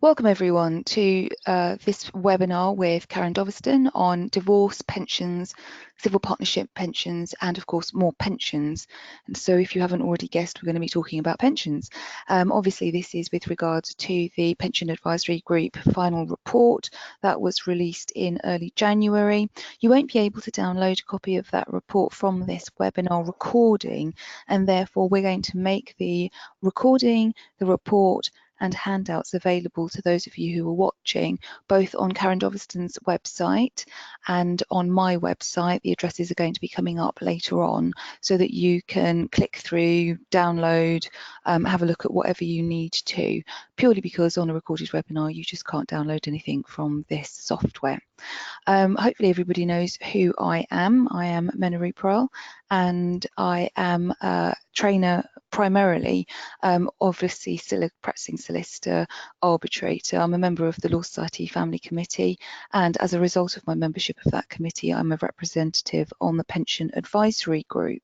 Welcome everyone to this webinar with Karen Dovaston on divorce, pensions, civil partnership pensions, and of course more pensions. And so if you haven't already guessed, we're going to be talking about pensions. Obviously this is with regards to the Pension Advisory Group final report that was released in early January. You won't be able to download a copy of that report from this webinar recording, and therefore we're going to make the recording, the report, and handouts available to those of you who are watching, both on Karen Dovaston's website and on my website. The addresses are going to be coming up later on so that you can click through, download, have a look at whatever you need to, purely because on a recorded webinar you just can't download anything from this software. Hopefully everybody knows who I am. I am Mena Ruparel, and I am a trainer primarily, obviously still a practicing solicitor, arbitrator. I'm a member of the Law Society Family Committee, and as a result of my membership of that committee, I'm a representative on the Pension Advisory Group.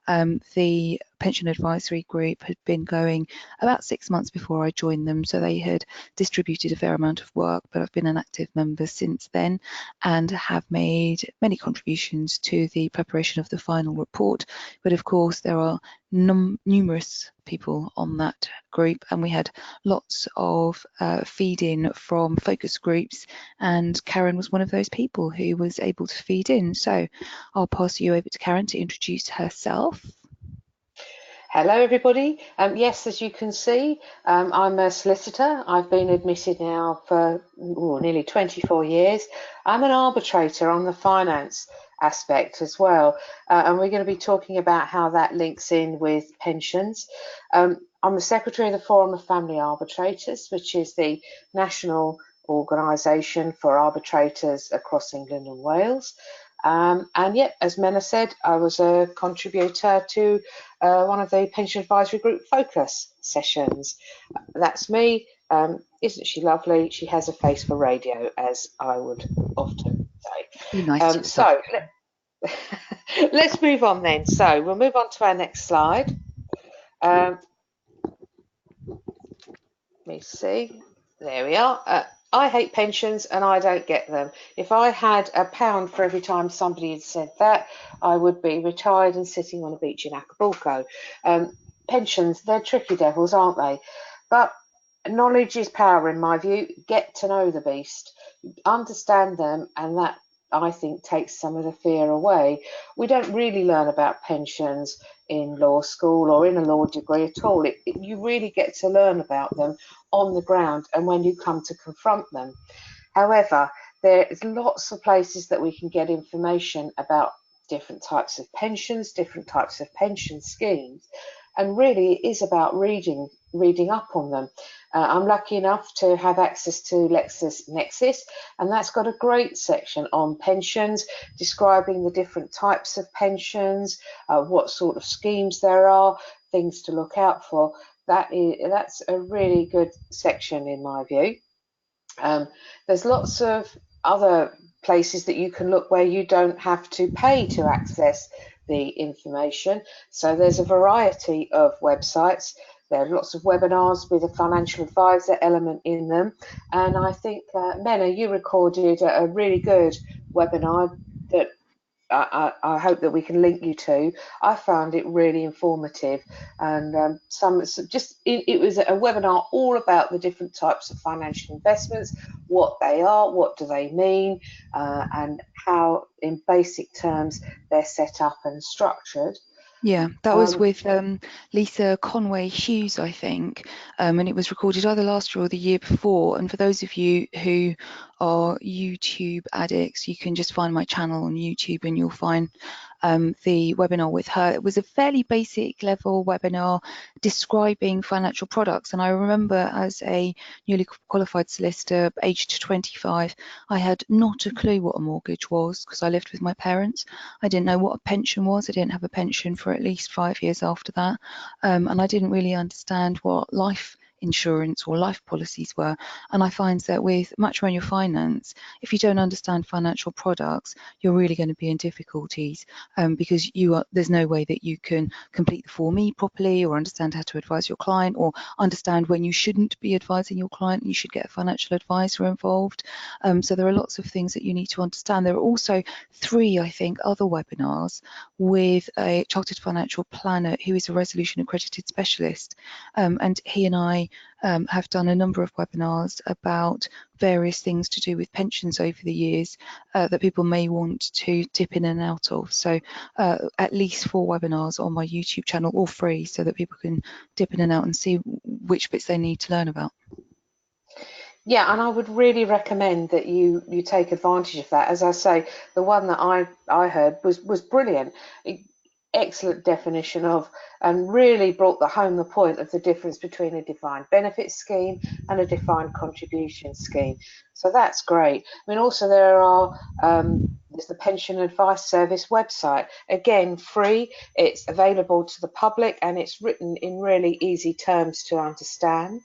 The Pension Advisory Group had been going about 6 months before I joined them, so they had distributed a fair amount of work, but I've been an active member since then and have made many contributions to the preparation of the final report. But of course there are numerous people on that group, and we had lots of feed-in from focus groups, and Karen was one of those people who was able to feed in. So I'll pass you over to Karen to introduce herself. Hello everybody. Yes, as you can see, I'm a solicitor. I've been admitted now for nearly 24 years. I'm an arbitrator on the finance aspect as well, and we're going to be talking about how that links in with pensions. I'm the secretary of the Forum of Family Arbitrators, which is the national organisation for arbitrators across England and Wales. And yet, as Mena said, I was a contributor to one of the Pension Advisory Group focus sessions. That's me. Isn't she lovely? She has a face for radio, as I would often say. Nice so let's move on then. So we'll move on to our next slide. Let me see. There we are. I hate pensions and I don't get them. If I had £1 for every time somebody had said that, I would be retired and sitting on a beach in Acapulco. Pensions, they're tricky devils, aren't they? But knowledge is power in my view. Get to know the beast, understand them, and that, I think, takes some of the fear away. We don't really learn about pensions in law school or in a law degree at all. You really get to learn about them on the ground and when you come to confront them. However, there's lots of places that we can get information about different types of pensions, different types of pension schemes, and really it is about reading up on them. I'm lucky enough to have access to LexisNexis, and that's got a great section on pensions, describing the different types of pensions, what sort of schemes there are, things to look out for. That's a really good section in my view. There's lots of other places that you can look where you don't have to pay to access the information. So there's a variety of websites. There are lots of webinars with a financial advisor element in them. And I think, Mena, you recorded a really good webinar that I hope that we can link you to. I found it really informative, and it was a webinar all about the different types of financial investments, what they are, what do they mean, and how in basic terms they're set up and structured. Yeah, that was with Lisa Conway Hughes, I think, and it was recorded either last year or the year before. And for those of you who are YouTube addicts, you can just find my channel on YouTube and you'll find the webinar with her. It was a fairly basic level webinar describing financial products, and I remember as a newly qualified solicitor aged 25, I had not a clue what a mortgage was because I lived with my parents. I didn't know what a pension was. I didn't have a pension for at least 5 years after that, and I didn't really understand what life insurance or life policies were. And I find that with matrimonial finance, if you don't understand financial products, you're really going to be in difficulties, because there's no way that you can complete the Form E properly, or understand how to advise your client, or understand when you shouldn't be advising your client and you should get a financial advisor involved. So there are lots of things that you need to understand. There are also 3, I think, other webinars with a chartered financial planner who is a resolution accredited specialist, and he and I have done a number of webinars about various things to do with pensions over the years that people may want to dip in and out of. So at least 4 webinars on my YouTube channel, all free, so that people can dip in and out and see which bits they need to learn about. Yeah, and I would really recommend that you take advantage of that. As I say, the one that I heard was brilliant. Excellent definition of, and really brought home the point of the difference between a defined benefit scheme and a defined contribution scheme. So that's great. I mean, also there's the Pension Advice Service website. Again, free. It's available to the public, and it's written in really easy terms to understand.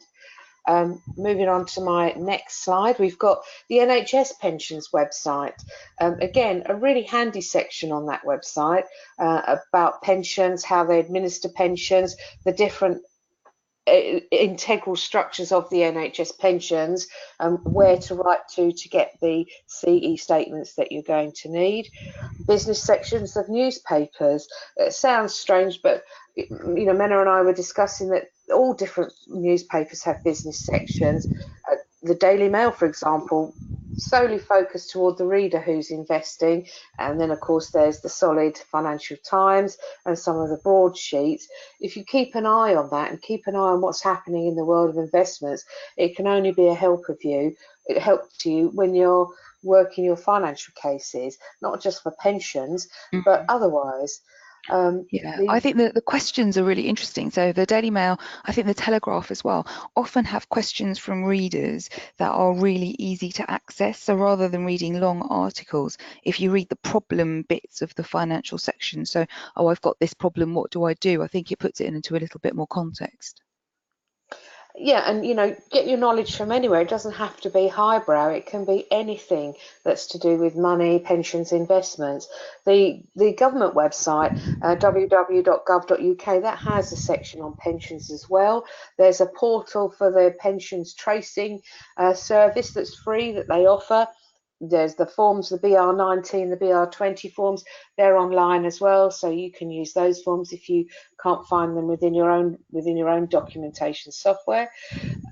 Moving on to my next slide, we've got the NHS pensions website. Again, a really handy section on that website about pensions, how they administer pensions, the different integral structures of the NHS pensions, where to write to get the CE statements that you're going to need. Business sections of newspapers. It sounds strange, but Mena and I were discussing that all different newspapers have business sections. The Daily Mail, for example, solely focused toward the reader who's investing, and then of course there's the solid Financial Times and some of the broadsheets. If you keep an eye on that and keep an eye on what's happening in the world of investments, it can only be a help to you when you're working your financial cases, not just for pensions, but otherwise. I think the questions are really interesting. So the Daily Mail, I think the Telegraph as well, often have questions from readers that are really easy to access. So rather than reading long articles, if you read the problem bits of the financial section, so, oh, I've got this problem, what do? I think it puts it into a little bit more context. Yeah, and get your knowledge from anywhere. It doesn't have to be highbrow. It can be anything that's to do with money, pensions, investments. The government website, www.gov.uk, that has a section on pensions as well. There's a portal for the pensions tracing service that's free that they offer. There's the forms, the BR19, the BR20 forms. They're online as well, so you can use those forms if you can't find them within your own documentation software.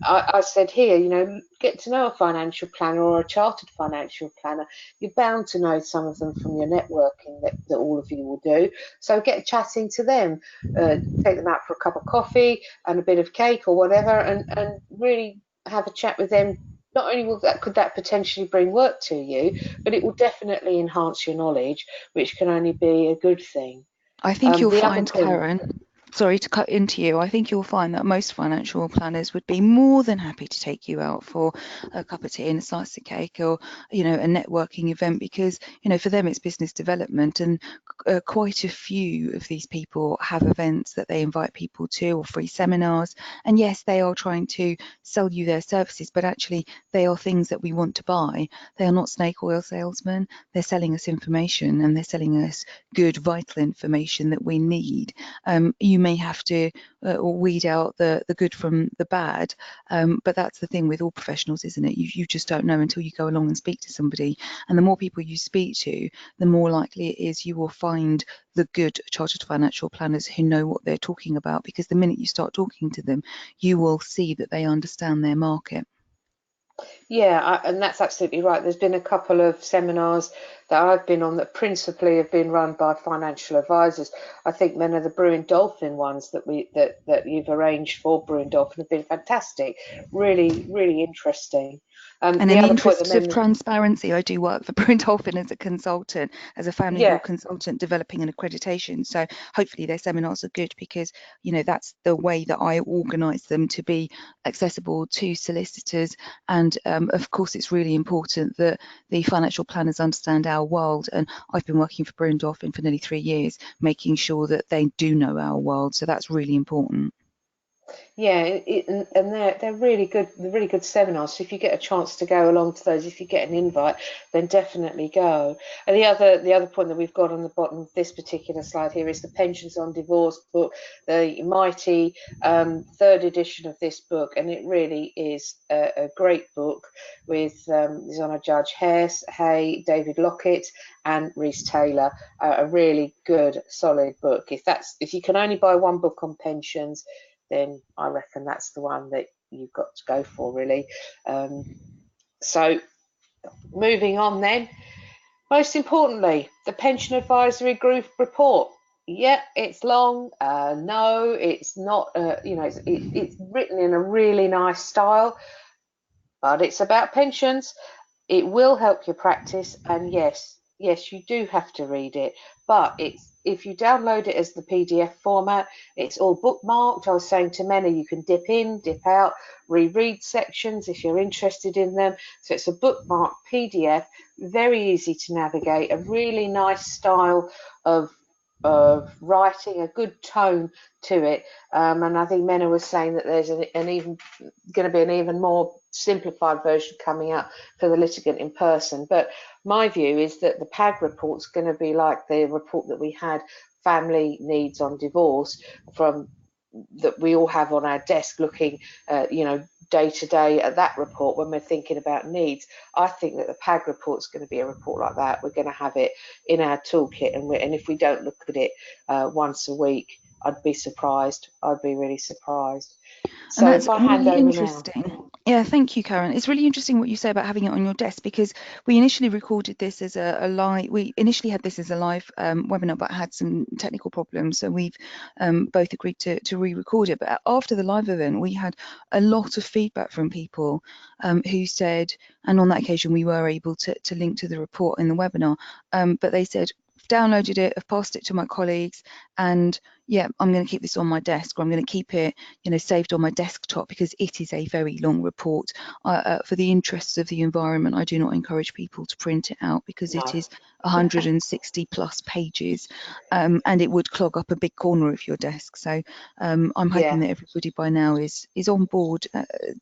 I said here, get to know a financial planner or a chartered financial planner. You're bound to know some of them from your networking that all of you will do. So get chatting to them, take them out for a cup of coffee and a bit of cake or whatever, and really have a chat with them. Not only could that potentially bring work to you, but it will definitely enhance your knowledge, which can only be a good thing. I think you'll The other find, thing, Karen, sorry to cut into you, I think you'll find that most financial planners would be more than happy to take you out for a cup of tea and a slice of cake, or a networking event, because for them it's business development, and quite a few of these people have events that they invite people to, or free seminars, and yes, they are trying to sell you their services, but actually they are things that we want to buy. They are not snake oil salesmen. They're selling us information, and they're selling us good, vital information that we need. You may have to weed out the good from the bad, but that's the thing with all professionals, isn't it? You just don't know until you go along and speak to somebody, and the more people you speak to, the more likely it is you will find the good chartered financial planners who know what they're talking about, because the minute you start talking to them, you will see that they understand their market. Yeah, and that's absolutely right. There's been a couple of seminars that I've been on that principally have been run by financial advisors. I think many of the Brewing Dolphin ones that you've arranged for Brewing Dolphin have been fantastic. Really, really interesting. And The in the other point interest of transparency, I do work for Brewin Dolphin as a consultant, as a family law yeah, consultant, developing an accreditation. So hopefully their seminars are good, because that's the way that I organise them, to be accessible to solicitors. And of course, it's really important that the financial planners understand our world. And I've been working for Brewin Dolphin for nearly 3 years, making sure that they do know our world. So that's really important. Yeah, and they're really good. They're really good seminars. So if you get a chance to go along to those, if you get an invite, then definitely go. And the other point that we've got on the bottom of this particular slide here is the Pensions on Divorce book, the mighty third edition of this book, and it really is a great book with His Honour Judge Hay, David Lockett, and Reese Taylor. A really good, solid book. If you can only buy one book on pensions, then I reckon that's the one that you've got to go for, really. So moving on then, most importantly, the Pension Advisory Group report. Yeah, it's long. No, it's not. It's written in a really nice style, but it's about pensions. It will help your practice, and yes, you do have to read it, but if you download it as the PDF format, it's all bookmarked. I was saying to Mena, you can dip in, dip out, reread sections if you're interested in them. So it's a bookmarked PDF, very easy to navigate, a really nice style of writing, a good tone to it. And I think Mena was saying that there's an even going to be an even more simplified version coming out for the litigant in person. But my view is that the PAG report's going to be like the report that we had, family needs on divorce, from that we all have on our desk, looking day to day at that report when we're thinking about needs. I think that the PAG report's going to be a report like that. We're going to have it in our toolkit, and if we don't look at it once a week, I'd be surprised. I'd be really surprised. And So that's if I hand really over now. interesting. Yeah, thank you, Karen. It's really interesting what you say about having it on your desk, because we initially recorded this as a live. We initially had this as a live webinar, but had some technical problems, so we've both agreed to re-record it. But after the live event, we had a lot of feedback from people who said, and on that occasion, we were able to link to the report in the webinar. But they said, I've downloaded it, I've passed it to my colleagues, and yeah, I'm going to keep this on my desk, or I'm going to keep it, saved on my desktop, because it is a very long report. For the interests of the environment, I do not encourage people to print it out, because it No. is 160 plus pages, and it would clog up a big corner of your desk. So I'm hoping Yeah. that everybody by now is on board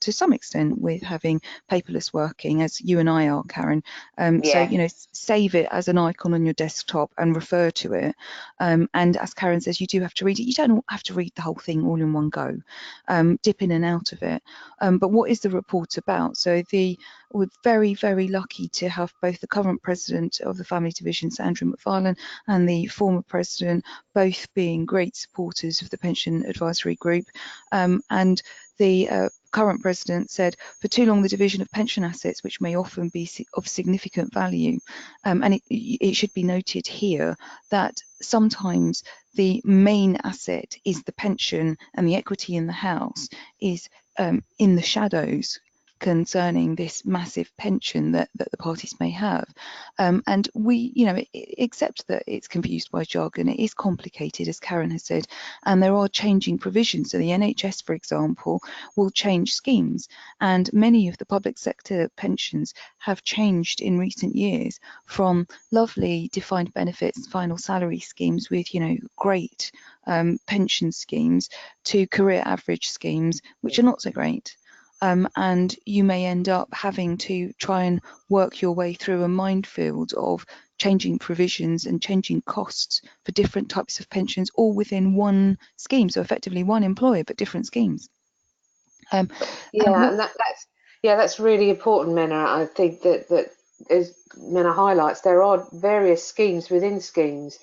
to some extent with having paperless working, as you and I are, Karen. So Yeah. save it as an icon on your desktop and refer to it. And as Karen says, you do have to read it. You don't have to read the whole thing all in one go. Dip in and out of it. But what is the report about? So we're very, very lucky to have both the current president of the Family Division, Sandra McFarlane, and the former president, both being great supporters of the Pension Advisory Group. And the current president said, for too long, the division of pension assets, which may often be of significant value, and it should be noted here that sometimes the main asset is the pension, and the equity in the house is in the shadows concerning this massive pension that the parties may have. And we, accept that it's confused by jargon. It is complicated, as Karen has said, and there are changing provisions. So the NHS, for example, will change schemes, and many of the public sector pensions have changed in recent years from lovely defined benefits, final salary schemes with, great pension schemes, to career average schemes, which are not so great. And you may end up having to try and work your way through a minefield of changing provisions and changing costs for different types of pensions, all within one scheme. So effectively one employer, but different schemes. And Yeah, what and that's really important, Mena. I think that as Mena highlights, there are various schemes within schemes.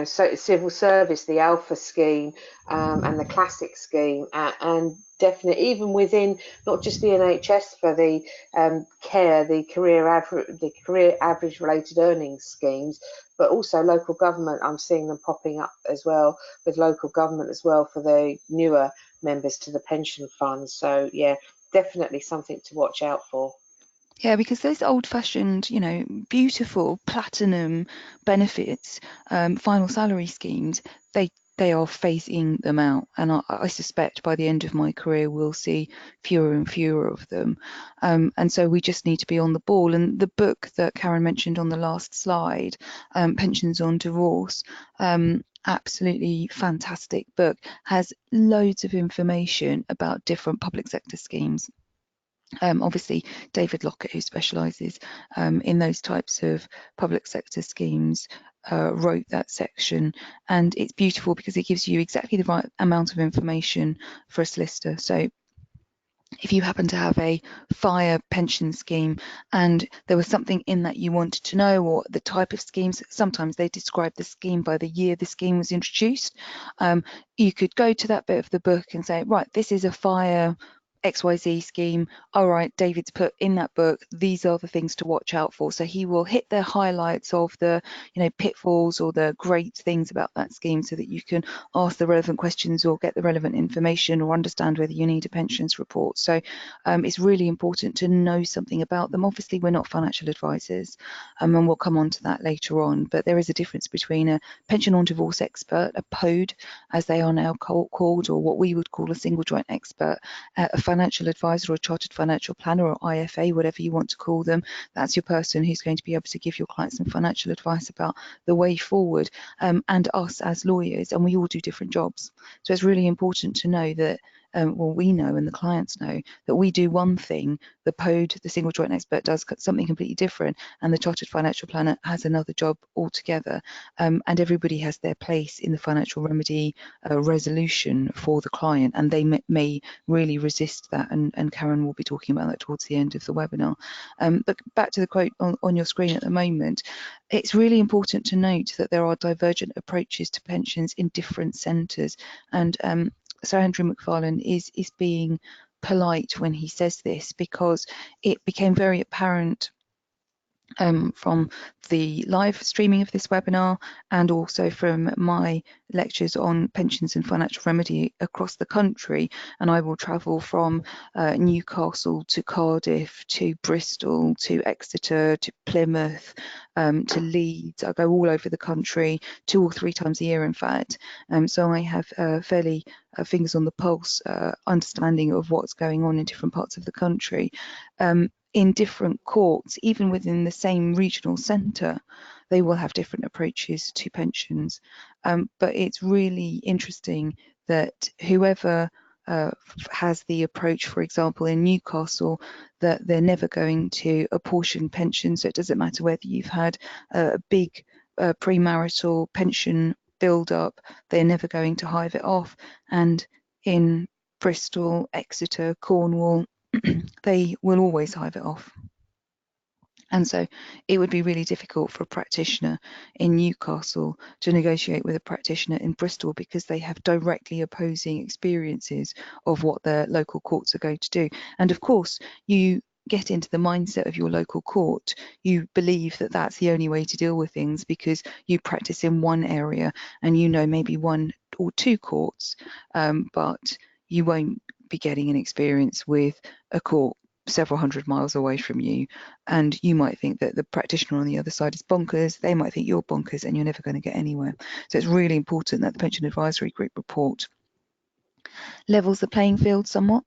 So civil service, the Alpha scheme, and the Classic scheme, and definitely even within not just the NHS for the the career average related earnings schemes, but also local government. I'm seeing them popping up as well with local government as well for the newer members to the pension fund. So yeah, definitely something to watch out for. Yeah, because those old-fashioned, beautiful platinum benefits, final salary schemes, they are phasing them out, and I suspect by the end of my career we'll see fewer and fewer of them. And so we just need to be on the ball. And the book that Karen mentioned on the last slide, Pensions on Divorce, absolutely fantastic book, has loads of information about different public sector schemes. Obviously, David Lockett, who specialises in those types of public sector schemes, wrote that section, and it's beautiful because it gives you exactly the right amount of information for a solicitor. So if you happen to have a fire pension scheme and there was something in that you wanted to know, or the type of schemes, sometimes they describe the scheme by the year the scheme was introduced. You could go to that bit of the book and say, right, this is a fire XYZ scheme. All right, David's put in that book, these are the things to watch out for. So he will hit the highlights of the, pitfalls or the great things about that scheme so that you can ask the relevant questions or get the relevant information or understand whether you need a pensions report. So it's really important to know something about them. Obviously, we're not financial advisors, and we'll come on to that later on, but there is a difference between a pension on divorce expert, a POD, as they are now called, or what we would call a single joint expert, a financial advisor or a chartered financial planner or IFA, whatever you want to call them. That's your person who's going to be able to give your clients some financial advice about the way forward, and us as lawyers, and we all do different jobs. So it's really important to know that, we know and the clients know that we do one thing, the POD, the single joint expert, does something completely different, and the chartered financial planner has another job altogether. And everybody has their place in the financial remedy resolution for the client, and they may really resist that, and Karen will be talking about that towards the end of the webinar. But back to the quote on your screen at the moment, it's really important to note that there are divergent approaches to pensions in different centres, and Sir Andrew McFarlane is being polite when he says this, because it became very apparent from the live streaming of this webinar and also from my lectures on pensions and financial remedy across the country. And I will travel from Newcastle to Cardiff to Bristol to Exeter to Plymouth to Leeds. I go all over the country 2 or 3 times a year, in fact. So I have fairly fingers on the pulse understanding of what's going on in different parts of the country. In different courts, even within the same regional centre, they will have different approaches to pensions. But it's really interesting that whoever has the approach, for example, in Newcastle, that they're never going to apportion pensions. So it doesn't matter whether you've had a big premarital pension build up, they're never going to hive it off. And in Bristol, Exeter, Cornwall, they will always hive it off. And so it would be really difficult for a practitioner in Newcastle to negotiate with a practitioner in Bristol, because they have directly opposing experiences of what their local courts are going to do. And of course, you get into the mindset of your local court, you believe that that's the only way to deal with things because you practice in one area and you know maybe 1 or 2 courts, but you won't be getting an experience with a court several hundred miles away from you, and you might think that the practitioner on the other side is bonkers, they might think you're bonkers, and you're never going to get anywhere. So it's really important that the Pension Advisory Group report levels the playing field somewhat,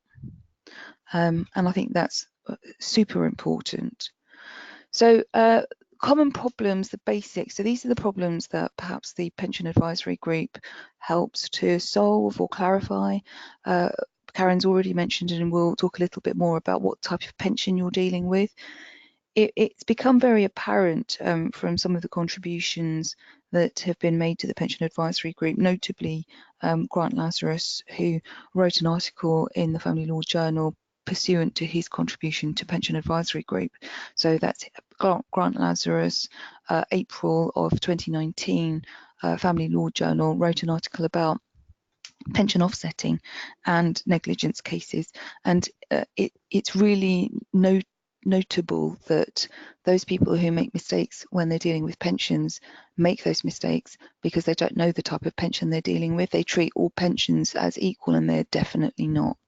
and I think that's super important. So common problems, the basics. So these are the problems that perhaps the Pension Advisory Group helps to solve or clarify. Karen's already mentioned it, and we'll talk a little bit more about what type of pension you're dealing with. It's become very apparent from some of the contributions that have been made to the Pension Advisory Group, notably Grant Lazarus, who wrote an article in the Family Law Journal pursuant to his contribution to Pension Advisory Group. So that's Grant Lazarus, April of 2019, Family Law Journal, wrote an article about pension and negligence cases, and it's really notable that those people who make mistakes when they're dealing with pensions make those mistakes because they don't know the type of pension they're dealing with. They treat all pensions as equal, and they're definitely not.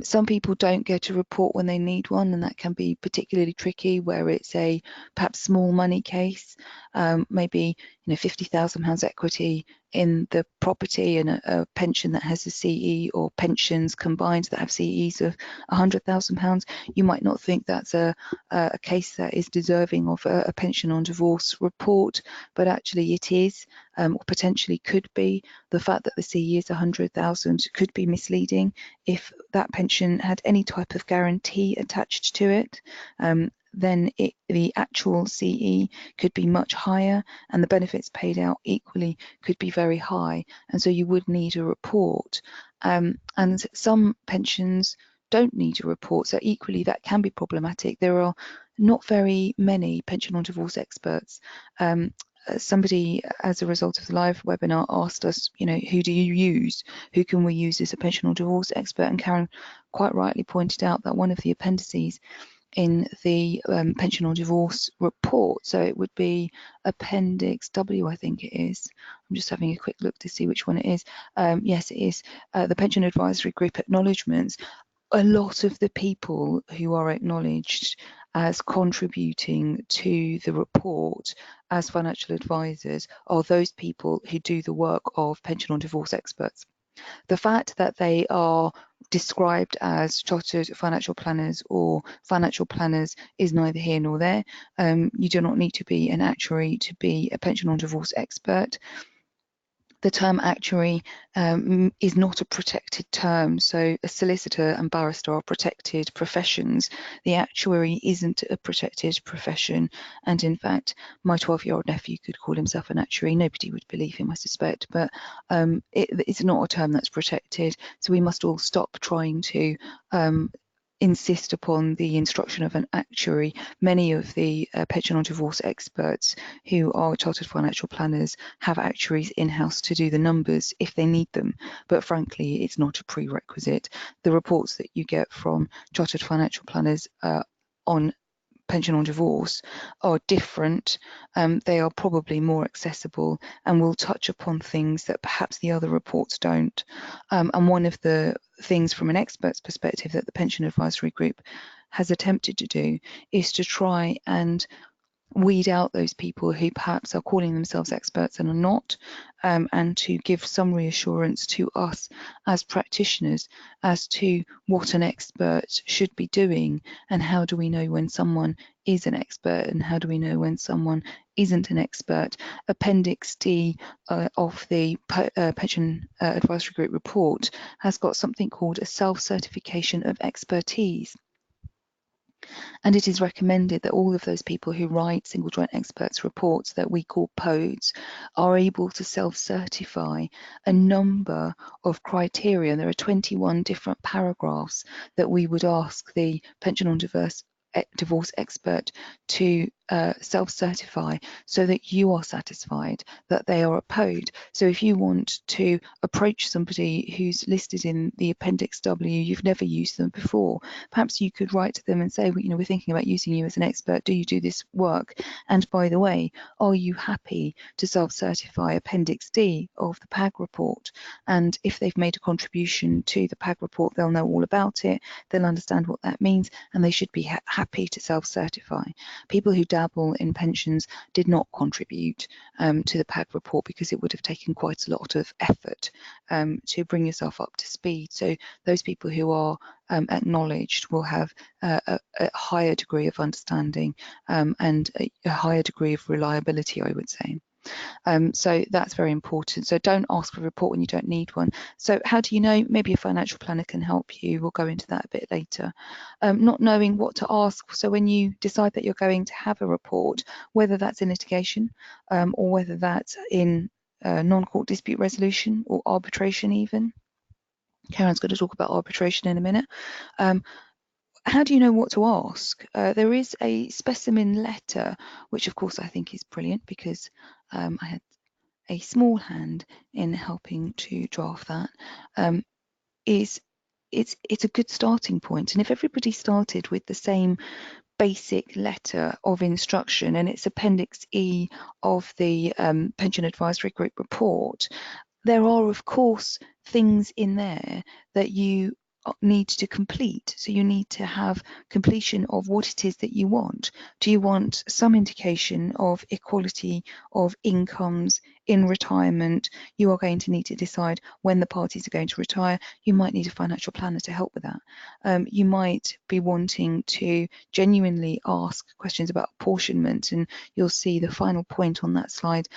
Some people don't get a report when they need one, and that can be particularly tricky where it's a perhaps small money case. maybe £50,000 equity in the property and a pension that has a CE, or pensions combined that have CEs of £100,000, you might not think that's a case that is deserving of a pension on divorce report, but actually it is, or potentially could be. The fact that the CE is 100,000 could be misleading if that pension had any type of guarantee attached to it. Then the actual CE could be much higher, and the benefits paid out equally could be very high, and so you would need a report. And some pensions don't need a report, so equally that can be problematic. There are not very many pension on divorce experts. Somebody, as a result of the live webinar, asked us, who do you use? Who can we use as a pension on divorce expert? And Karen quite rightly pointed out that one of the appendices in the pension on divorce report, so it would be Appendix W, I think it is. I'm just having a quick look to see which one it is. Yes, it is the Pension Advisory Group acknowledgements. A lot of the people who are acknowledged as contributing to the report as financial advisors are those people who do the work of pension on divorce experts. The fact that they are described as chartered financial planners or financial planners is neither here nor there. You do not need to be an actuary to be a pension on divorce expert. The term actuary is not a protected term, so a solicitor and barrister are protected professions. The actuary isn't a protected profession, and in fact my 12-year-old nephew could call himself an actuary. Nobody would believe him, I suspect, but it's not a term that's protected, so we must all stop trying to insist upon the instruction of an actuary. Many of the pension on divorce experts who are chartered financial planners have actuaries in-house to do the numbers if they need them, but frankly it's not a prerequisite. The reports that you get from chartered financial planners on pension on divorce are different. They are probably more accessible and will touch upon things that perhaps the other reports don't. And one of the things from an expert's perspective that the Pension Advisory Group has attempted to do is to try and weed out those people who perhaps are calling themselves experts and are not, and to give some reassurance to us as practitioners as to what an expert should be doing, and how do we know when someone is an expert and how do we know when someone isn't an expert. Appendix D of the Pension Advisory Group report has got something called a self-certification of expertise. And it is recommended that all of those people who write single joint experts reports that we call PODs are able to self-certify a number of criteria. There are 21 different paragraphs that we would ask the pension on divorce expert to self-certify so that you are satisfied that they are a POD. So if you want to approach somebody who's listed in the Appendix W, you've never used them before, perhaps you could write to them and say, we're thinking about using you as an expert. Do you do this work? And by the way, are you happy to self-certify Appendix D of the PAG report? And if they've made a contribution to the PAG report, they'll know all about it. They'll understand what that means, and they should be happy to self-certify. People who dabble in pensions did not contribute to the PAG report because it would have taken quite a lot of effort to bring yourself up to speed. So those people who are acknowledged will have a higher degree of understanding and a higher degree of reliability, I would say. So that's very important. So don't ask for a report when you don't need one. So how do you know? Maybe a financial planner can help you. We'll go into that a bit later. Not knowing what to ask. So when you decide that you're going to have a report, whether that's in litigation or whether that's in non-court dispute resolution or arbitration even. Karen's going to talk about arbitration in a minute. How do you know what to ask? There is a specimen letter, which of course I think is brilliant because I had a small hand in helping to draft that. It's a good starting point, and if everybody started with the same basic letter of instruction, and it's Appendix E of the Pension Advisory Group report, there are of course things in there that you need to complete. So you need to have completion of what it is that you want. Do you want some indication of equality of incomes in retirement? You are going to need to decide when the parties are going to retire. You might need a financial planner to help with that. You might be wanting to genuinely ask questions about apportionment, and you'll see the final point on that slide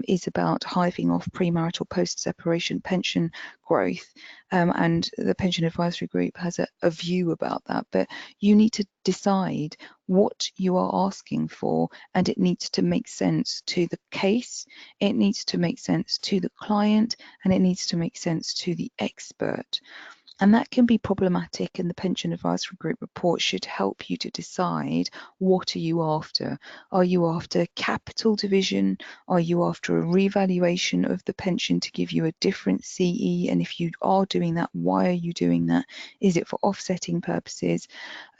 is about hiving off premarital post-separation pension growth. And the pension advisory group has a view about that, but you need to decide what you are asking for, and it needs to make sense to the case, it needs to make sense to the client, and it needs to make sense to the expert. And that can be problematic, and the Pension Advisory Group report should help you to decide, what are you after? Are you after capital division? Are you after a revaluation of the pension to give you a different CE? And if you are doing that, why are you doing that? Is it for offsetting purposes?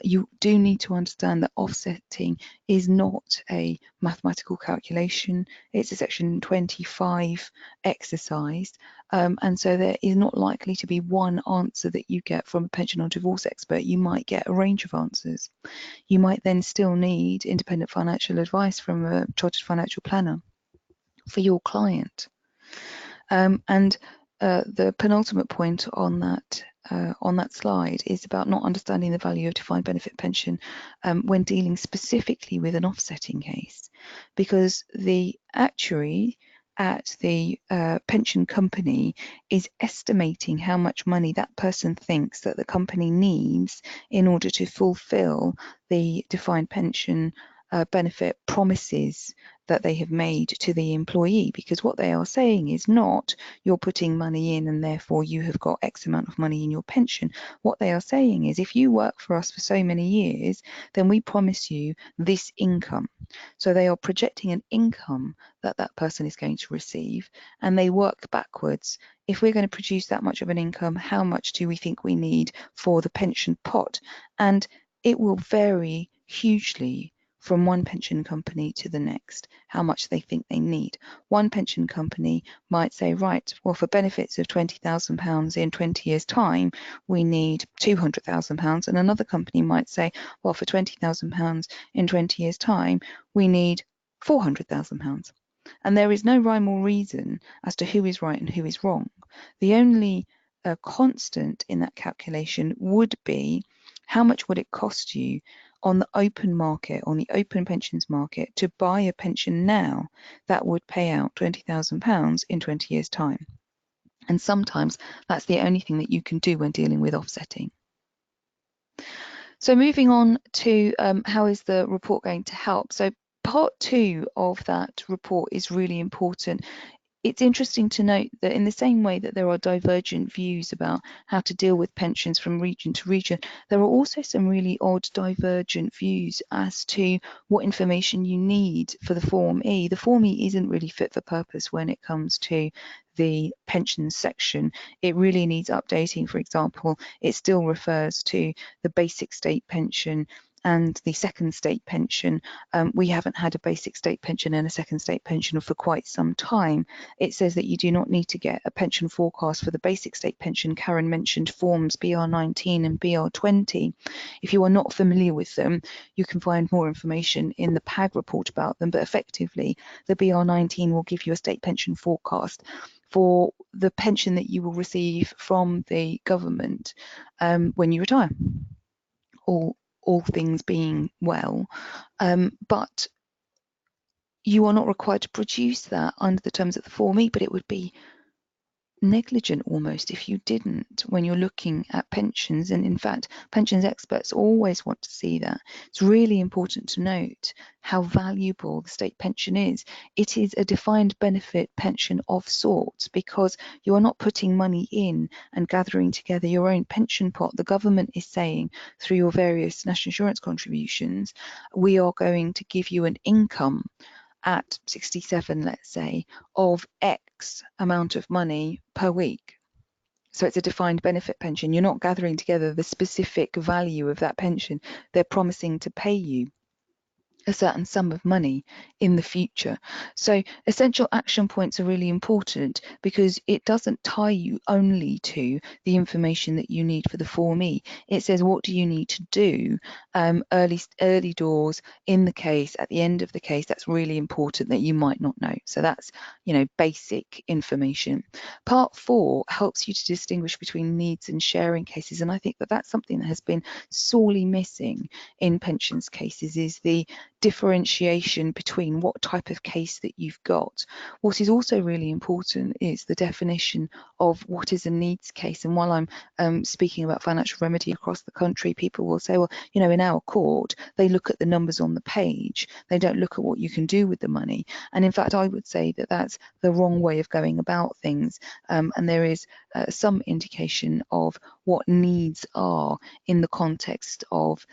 You do need to understand that offsetting is not a mathematical calculation. It's a Section 25 exercise. And so there is not likely to be one answer that you get from a pension or divorce expert. You might get a range of answers. You might then still need independent financial advice from a chartered financial planner for your client. And the penultimate point on that slide is about not understanding the value of defined benefit pension when dealing specifically with an offsetting case, because the actuary at the pension company is estimating how much money that person thinks that the company needs in order to fulfill the defined pension benefit promises that they have made to the employee. Because what they are saying is not, you're putting money in and therefore you have got X amount of money in your pension. What they are saying is, if you work for us for so many years, then we promise you this income. So they are projecting an income that that person is going to receive, and they work backwards. If we're going to produce that much of an income, how much do we think we need for the pension pot? And it will vary hugely from one pension company to the next, how much they think they need. One pension company might say, right, well, for benefits of £20,000 in 20 years' time, we need £200,000. And another company might say, well, for £20,000 in 20 years' time, we need £400,000. And there is no rhyme or reason as to who is right and who is wrong. The only constant in that calculation would be, how much would it cost you on the open market, on the open pensions market, to buy a pension now that would pay out £20,000 in 20 years' time? And sometimes that's the only thing that you can do when dealing with offsetting. So moving on to how is the report going to help? So part 2 of that report is really important. It's interesting to note that in the same way that there are divergent views about how to deal with pensions from region to region, there are also some really odd divergent views as to what information you need for the Form E. The Form E isn't really fit for purpose when it comes to the pensions section. It really needs updating. For example, it still refers to the basic state pension and the second state pension. We haven't had a basic state pension and a second state pension for quite some time. It says that you do not need to get a pension forecast for the basic state pension. Karen mentioned forms BR19 and BR20. If you are not familiar with them, you can find more information in the PAG report about them, but effectively the BR19 will give you a state pension forecast for the pension that you will receive from the government when you retire, all things being well. But you are not required to produce that under the terms of the Form E, but it would be negligent almost if you didn't when you're looking at pensions. And in fact, pensions experts always want to see that. It's really important to note how valuable the state pension is. It is a defined benefit pension of sorts, because you are not putting money in and gathering together your own pension pot. The government is saying, through your various national insurance contributions, we are going to give you an income at 67, let's say, of X amount of money per week. So it's a defined benefit pension. You're not gathering together the specific value of that pension. They're promising to pay you a certain sum of money in the future. So essential action points are really important because it doesn't tie you only to the information that you need for the Form E. It says what do you need to do early doors in the case, at the end of the case. That's really important that you might not know. So that's, you know, basic information. Part 4 helps you to distinguish between needs and sharing cases, and I think that that's something that has been sorely missing in pensions cases, is the differentiation between what type of case that you've got. What is also really important is the definition of what is a needs case. And while I'm speaking about financial remedy across the country, people will say, well, you know, in our court, they look at the numbers on the page. They don't look at what you can do with the money. And in fact, I would say that that's the wrong way of going about things. And there is some indication of what needs are in the context of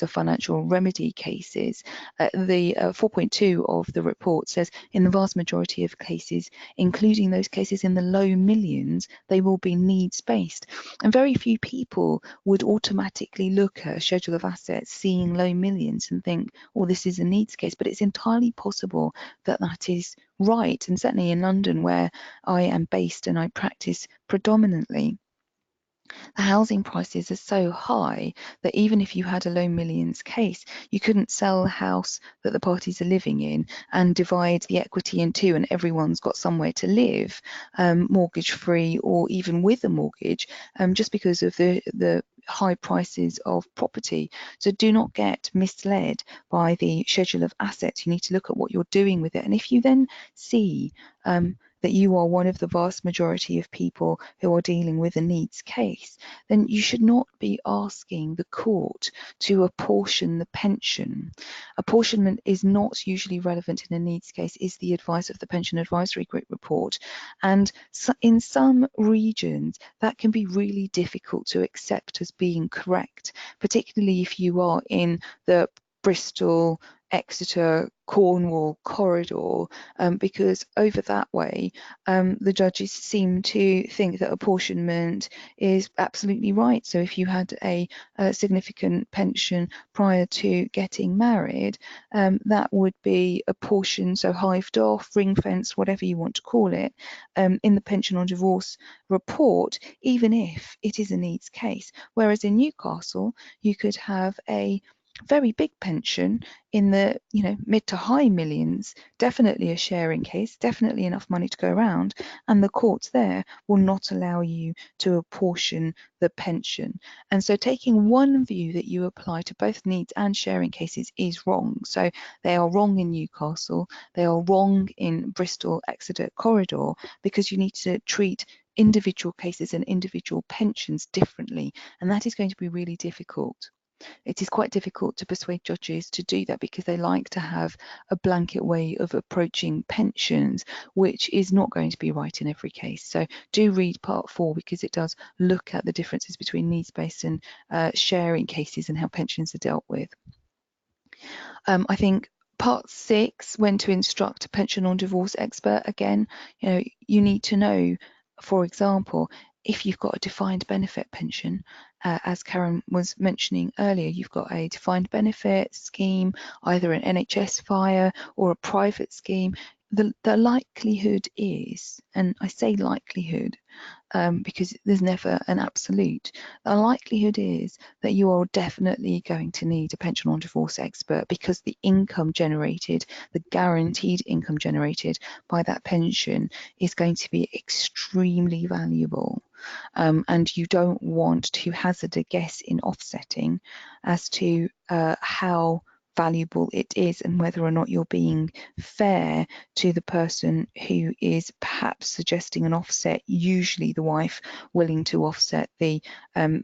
financial remedy cases. The 4.2 of the report says in the vast majority of cases, including those cases in the low millions, they will be needs-based. And very few people would automatically look at a schedule of assets seeing low millions and think, oh, this is a needs case. But it's entirely possible that that is right. And certainly in London, where I am based and I practice predominantly, the housing prices are so high that even if you had a low millions case, you couldn't sell a house that the parties are living in and divide the equity in two and everyone's got somewhere to live, mortgage free or even with a mortgage, just because of the high prices of property. So do not get misled by the schedule of assets. You need to look at what you're doing with it. And if you then see that you are one of the vast majority of people who are dealing with a needs case, then you should not be asking the court to apportion the pension. Apportionment is not usually relevant in a needs case, is the advice of the Pension Advisory Group report. And so in some regions, that can be really difficult to accept as being correct, particularly if you are in the Bristol, Exeter, Cornwall corridor, because over that way the judges seem to think that apportionment is absolutely right. So if you had a significant pension prior to getting married, that would be apportioned, so hived off, ring fenced, whatever you want to call it, in the pension on divorce report, even if it is a needs case. Whereas in Newcastle, you could have a very big pension in the, you know, mid to high millions, definitely a sharing case, definitely enough money to go around, and the courts there will not allow you to apportion the pension. And so taking one view that you apply to both needs and sharing cases is wrong. So they are wrong in Newcastle, they are wrong in Bristol Exeter corridor, because you need to treat individual cases and individual pensions differently, and that is going to be really difficult. It is quite difficult to persuade judges to do that because they like to have a blanket way of approaching pensions, which is not going to be right in every case. So do read part 4 because it does look at the differences between needs-based and sharing cases and how pensions are dealt with. I think part 6, when to instruct a pension on divorce expert, again, you know, you need to know, for example, if you've got a defined benefit pension, as Karen was mentioning earlier, you've got a defined benefit scheme, either an NHS fire or a private scheme, the likelihood is, and I say likelihood because there's never an absolute, the likelihood is that you are definitely going to need a pension on divorce expert, because the income generated, the guaranteed income generated by that pension is going to be extremely valuable. And you don't want to hazard a guess in offsetting as to how valuable it is and whether or not you're being fair to the person who is perhaps suggesting an offset, usually the wife willing to offset the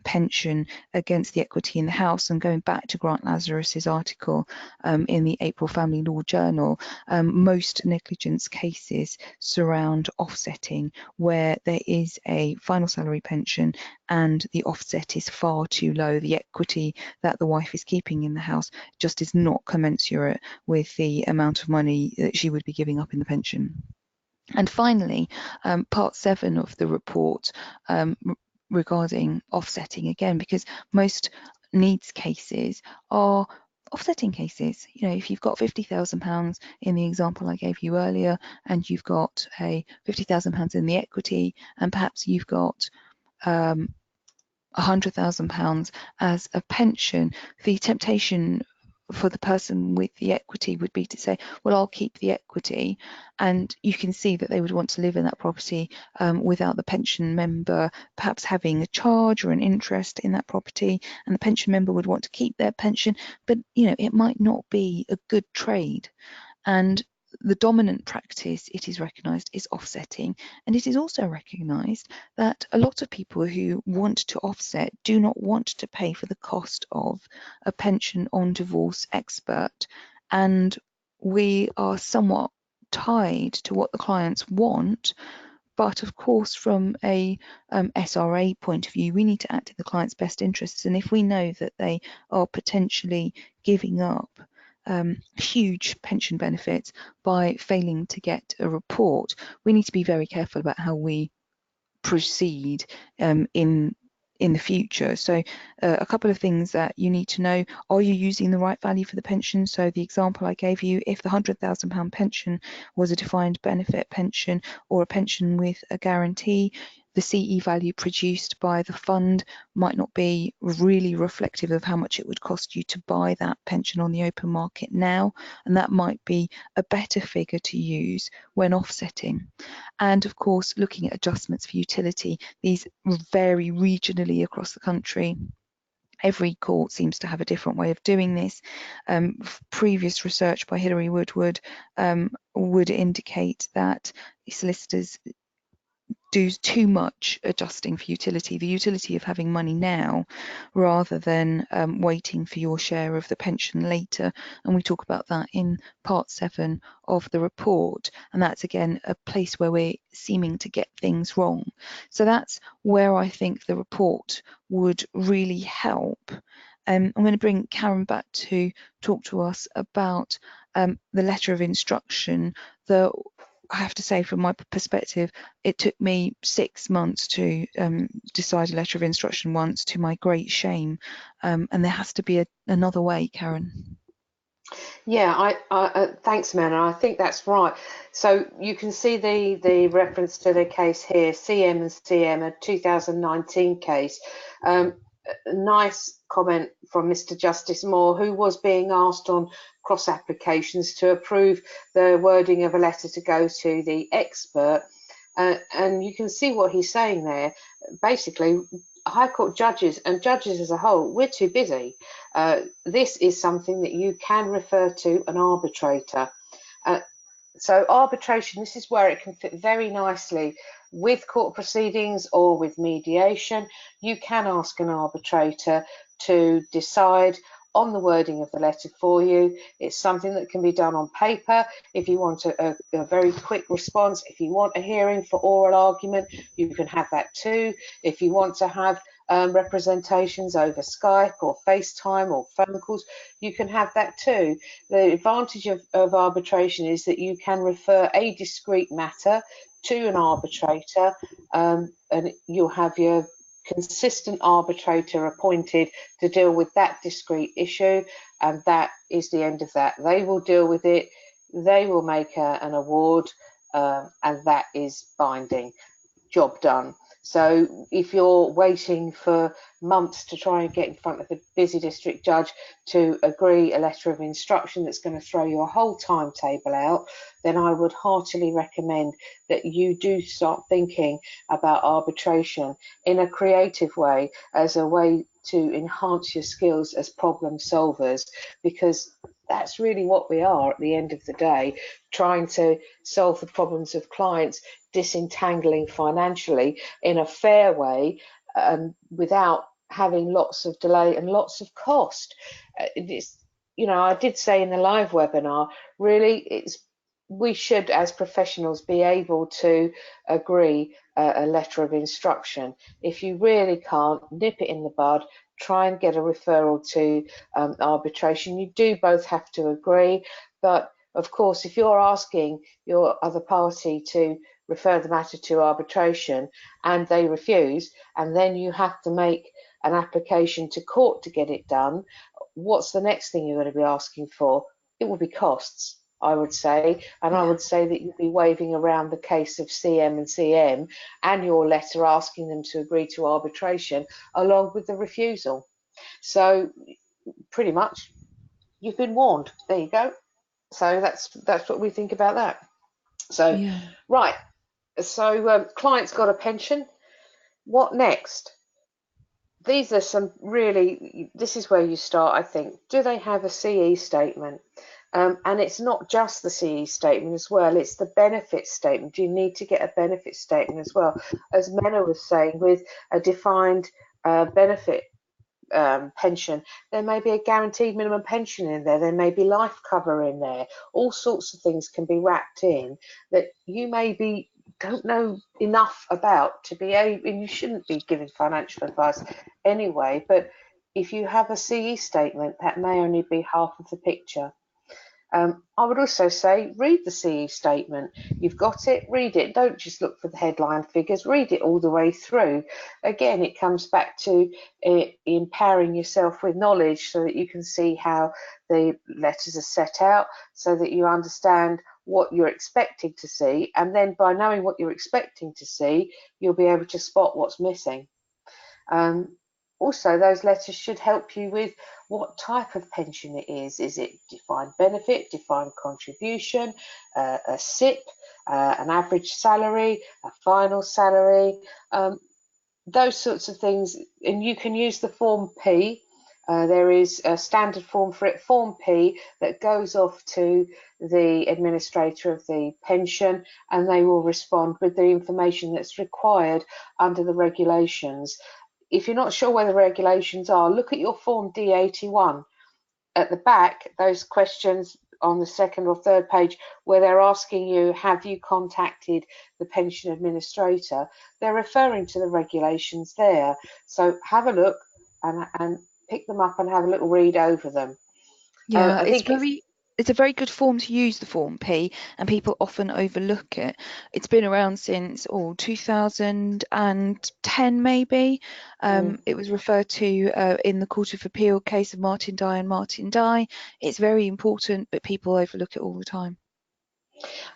pension against the equity in the house. And going back to Grant Lazarus's article in the April Family Law Journal, most negligence cases surround offsetting, where there is a final salary pension and the offset is far too low. The equity that the wife is keeping in the house just is not commensurate with the amount of money that she would be giving up in the pension. And finally, part 7 of the report regarding offsetting again, because most needs cases are offsetting cases. You know, if you've got £50,000 in the example I gave you earlier, and you've got a £50,000 in the equity, and perhaps you've got £100,000 as a pension, the temptation for the person with the equity would be to say, well, I'll keep the equity, and you can see that they would want to live in that property without the pension member perhaps having a charge or an interest in that property, and the pension member would want to keep their pension, but you know, it might not be a good trade. And the dominant practice, it is recognised, is offsetting, and it is also recognised that a lot of people who want to offset do not want to pay for the cost of a pension on divorce expert, and we are somewhat tied to what the clients want. But of course, from a SRA point of view, we need to act in the client's best interests. And if we know that they are potentially giving up huge pension benefits by failing to get a report, we need to be very careful about how we proceed in the future. So a couple of things that you need to know: are you using the right value for the pension? So the example I gave you, if the £100,000 pension was a defined benefit pension or a pension with a guarantee, the CE value produced by the fund might not be really reflective of how much it would cost you to buy that pension on the open market now, and that might be a better figure to use when offsetting. And of course, looking at adjustments for utility, these vary regionally across the country. Every court seems to have a different way of doing this. Previous research by Hilary Woodward would indicate that solicitors do too much adjusting for utility, the utility of having money now rather than waiting for your share of the pension later. And we talk about that in part 7 of the report. And that's again a place where we're seeming to get things wrong. So that's where I think the report would really help. I'm going to bring Karen back to talk to us about the letter of instruction. I have to say, from my perspective, it took me 6 months to decide a letter of instruction once, to my great shame. And there has to be another way, Karen. Yeah, thanks, Mena. I think that's right. So you can see the reference to the case here, CM and CM, a 2019 case. Nice comment from Mr. Justice Moore, who was being asked on cross applications to approve the wording of a letter to go to the expert. And you can see what he's saying there. Basically, High Court judges and judges as a whole, we're too busy. This is something that you can refer to an arbitrator. So arbitration, this is where it can fit very nicely with court proceedings or with mediation. You can ask an arbitrator to decide on the wording of the letter for you. It's something that can be done on paper. If you want a very quick response, if you want a hearing for oral argument, you can have that too. If you want to have representations over Skype or FaceTime or phone calls, you can have that too. The advantage of arbitration is that you can refer a discrete matter to an arbitrator, and you'll have your consistent arbitrator appointed to deal with that discrete issue, and that is the end of that. They will deal with it, they will make an award, and that is binding. Job done. So if you're waiting for months to try and get in front of a busy district judge to agree a letter of instruction that's going to throw your whole timetable out, then I would heartily recommend that you do start thinking about arbitration in a creative way, as a way to enhance your skills as problem solvers, because that's really what we are at the end of the day, trying to solve the problems of clients, disentangling financially in a fair way, without having lots of delay and lots of cost. It's, you know, I did say in the live webinar, really, we should, as professionals, be able to agree a letter of instruction. If you really can't, nip it in the bud, try and get a referral to arbitration. You do both have to agree, but of course, if you're asking your other party to refer the matter to arbitration and they refuse, and then you have to make an application to court to get it done, what's the next thing you're going to be asking for? It will be costs, I would say. And I Yeah. would say that you'll be waving around the case of CM and CM and your letter asking them to agree to arbitration along with the refusal. So pretty much you've been warned. There you go. So that's what we think about that. So, Yeah. right. So client's got a pension. What next? These are some really, this is where you start, I think. Do they have a CE statement? And it's not just the CE statement as well, it's the benefit statement. You need to get a benefit statement as well. As Mena was saying, with a defined benefit pension, there may be a guaranteed minimum pension in there may be life cover in there, all sorts of things can be wrapped in that you maybe don't know enough about to be able, and you shouldn't be giving financial advice anyway, but if you have a CE statement, that may only be half of the picture. I would also say read the CE statement. You've got it, read it. Don't just look for the headline figures, read it all the way through. Again, it comes back to empowering yourself with knowledge so that you can see how the letters are set out, so that you understand what you're expecting to see. And then by knowing what you're expecting to see, you'll be able to spot what's missing. Also, those letters should help you with what type of pension it is. Is it defined benefit, defined contribution, a SIP, an average salary, a final salary, those sorts of things. And you can use the Form P. There is a standard form for it, Form P, that goes off to the administrator of the pension, and they will respond with the information that's required under the regulations. If you're not sure where the regulations are, look at your Form D81. At the back, those questions on the second or third page where they're asking you, have you contacted the pension administrator? They're referring to the regulations there. So have a look and pick them up and have a little read over them. Yeah, I think it's a very good form to use, the Form P, and people often overlook it. It's been around since 2010 maybe. It was referred to in the Court of Appeal case of Martin Dye and Martin Dye. It's very important, but people overlook it all the time.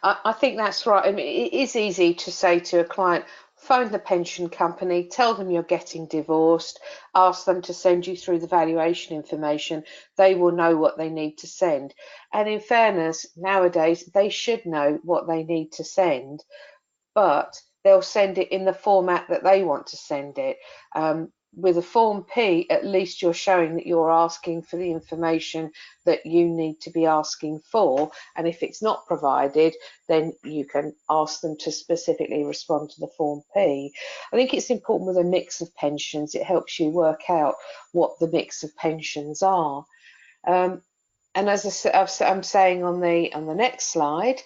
I think that's right. I mean, it is easy to say to a client, phone the pension company, tell them you're getting divorced, ask them to send you through the valuation information. They will know what they need to send. And in fairness, nowadays, they should know what they need to send, but they'll send it in the format that they want to send it. With a Form P, at least you're showing that you're asking for the information that you need to be asking for. And if it's not provided, then you can ask them to specifically respond to the Form P. I think it's important with a mix of pensions. It helps you work out what the mix of pensions are. And as I'm saying on the next slide,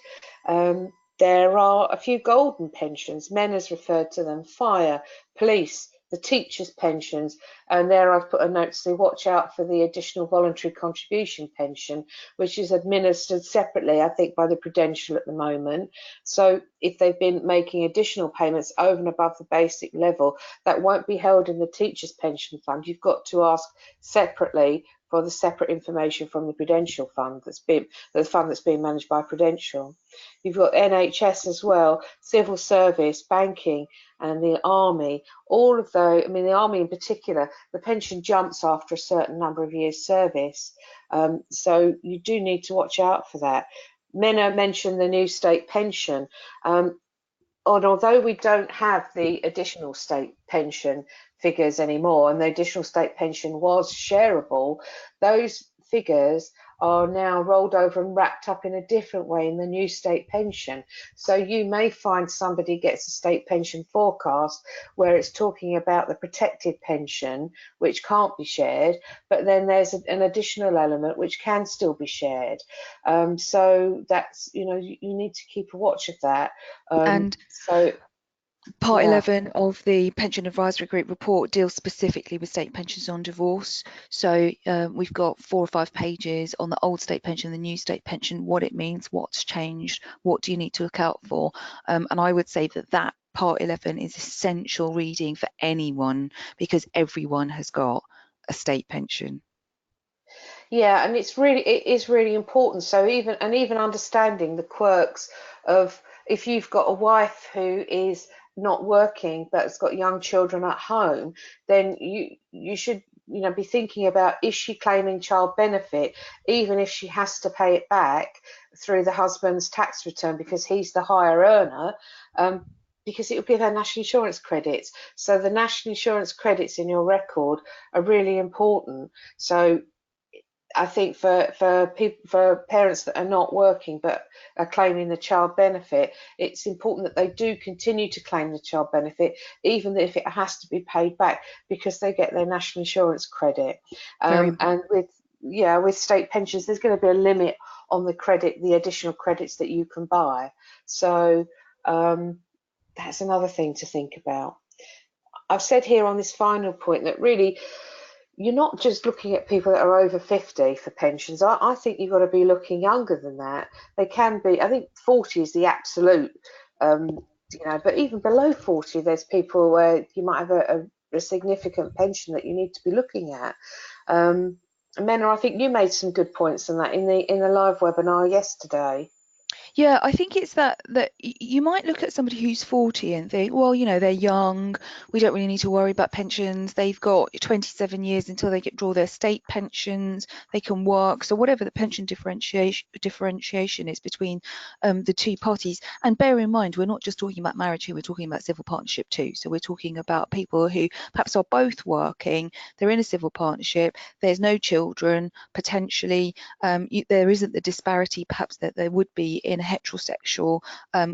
there are a few golden pensions. Mena's referred to them: fire, police, the teachers' pensions, and there I've put a note to say watch out for the additional voluntary contribution pension, which is administered separately, I think, by the Prudential at the moment. So if they've been making additional payments over and above the basic level, that won't be held in the teachers' pension fund. You've got to ask separately for the separate information from the Prudential fund the fund that's being managed by Prudential. You've got NHS as well, civil service, banking, and the army. All of those, I mean, the army in particular, the pension jumps after a certain number of years' service. So you do need to watch out for that. Mena mentioned the new state pension. And although we don't have the additional state pension figures anymore, and the additional state pension was shareable, those figures are now rolled over and wrapped up in a different way in the new state pension. So you may find somebody gets a state pension forecast where it's talking about the protected pension, which can't be shared, but then there's an additional element which can still be shared. So that's, you need to keep a watch of that. And So Part yeah. 11 of the Pension Advisory Group report deals specifically with state pensions on divorce. So we've got 4 or 5 pages on the old state pension, the new state pension, what it means, what's changed, what do you need to look out for. And I would say that part 11 is essential reading for anyone, because everyone has got a state pension. Yeah, and it is really important. So even understanding the quirks of, if you've got a wife who is not working but has got young children at home, then you should, be thinking about, is she claiming child benefit even if she has to pay it back through the husband's tax return because he's the higher earner, um, because it will give her national insurance credits. So the national insurance credits in your record are really important. So I think for parents that are not working but are claiming the child benefit, it's important that they do continue to claim the child benefit, even if it has to be paid back, because they get their national insurance credit. Very And with state pensions, there's going to be a limit on the additional credits that you can buy. So that's another thing to think about. I've said here on this final point that really, you're not just looking at people that are over 50 for pensions. I think you've got to be looking younger than that. They can be, I think 40 is the absolute, but even below 40, there's people where you might have a significant pension that you need to be looking at. Mena, I think you made some good points on that in the live webinar yesterday. Yeah, I think it's that you might look at somebody who's 40 and think, well, they're young, we don't really need to worry about pensions. They've got 27 years until they draw their state pensions, they can work. So whatever the pension differentiation is between the two parties. And bear in mind, we're not just talking about marriage here, we're talking about civil partnership too. So we're talking about people who perhaps are both working, they're in a civil partnership, there's no children, potentially, there isn't the disparity perhaps that there would be in a heterosexual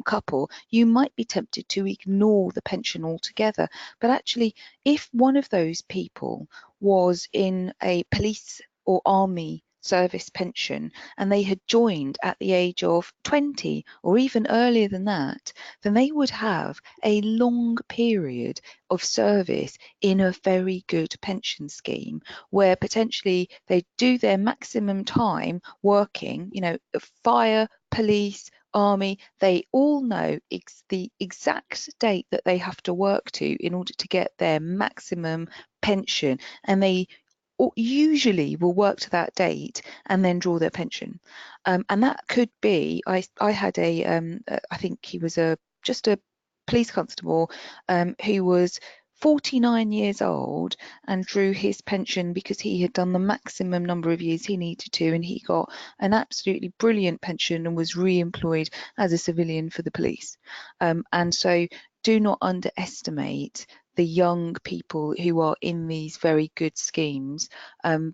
couple. You might be tempted to ignore the pension altogether. But actually, if one of those people was in a police or army service pension and they had joined at the age of 20 or even earlier than that, then they would have a long period of service in a very good pension scheme where potentially they do their maximum time working, fire, police, army, they all know the exact date that they have to work to in order to get their maximum pension, and they usually will work to that date and then draw their pension. And that could be, I had I think he was just a police constable who was 49 years old and drew his pension because he had done the maximum number of years he needed to, and he got an absolutely brilliant pension and was re-employed as a civilian for the police. And so do not underestimate the young people who are in these very good schemes,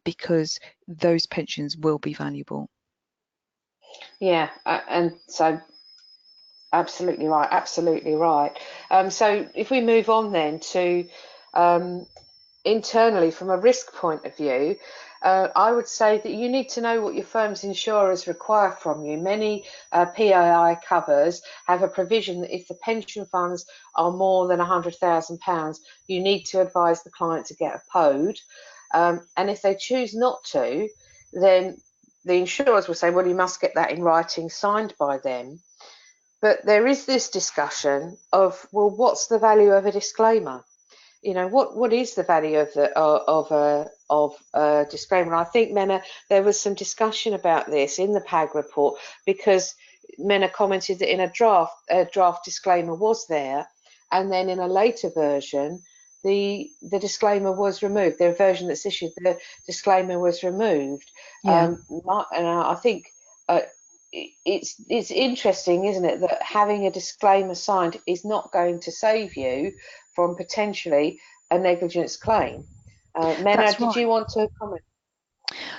because those pensions will be valuable. Yeah, and so absolutely right, absolutely right. So if we move on then to internally, from a risk point of view, I would say that you need to know what your firm's insurers require from you. Many PII covers have a provision that if the pension funds are more than £100,000, you need to advise the client to get a POD. And if they choose not to, then the insurers will say, well, you must get that in writing, signed by them. But there is this discussion of, well, what's the value of a disclaimer? What is the value of a disclaimer? I think, Mena, there was some discussion about this in the PAG report, because Mena commented that in a draft disclaimer was there, and then in a later version the disclaimer was removed. The version that's issued, the disclaimer was removed. Yeah. And I think it's interesting, isn't it, that having a disclaimer signed is not going to save you from potentially a negligence claim. Mena, That's did right. you want to comment?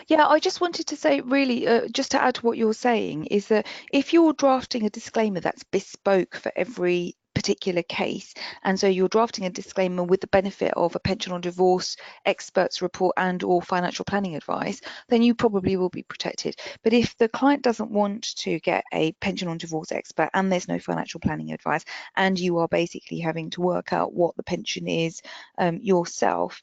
Yeah, I just wanted to say, really, just to add to what you're saying, is that if you're drafting a disclaimer that's bespoke for every particular case, and so you're drafting a disclaimer with the benefit of a pension or divorce expert's report and or financial planning advice, then you probably will be protected. But if the client doesn't want to get a pension or divorce expert and there's no financial planning advice, and you are basically having to work out what the pension is yourself,